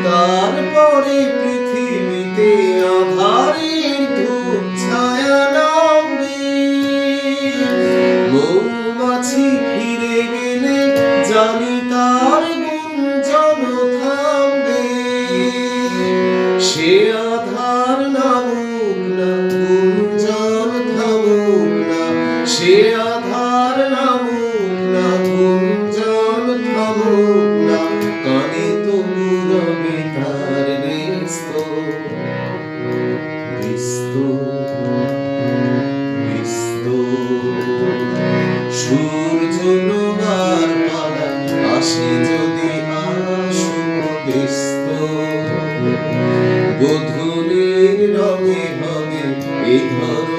তারপরে পৃথিবীতে আধারের ধূপ ছায়া নামবে। মৌমাছি ফিরে গেলে জানি তার গুঞ্জন থামবে। সে আধার নামুক না, গুঞ্জন থামুক না। সে আধার নামুক না, গুঞ্জন থামুক না। কানে তবু রবে তার বেস্ত বেস্ত বেস্ত। সূর্য ডোবার পালা আসে যদি আসুক বেস্ত। গোধূলির রঙে হবে এ ধরনের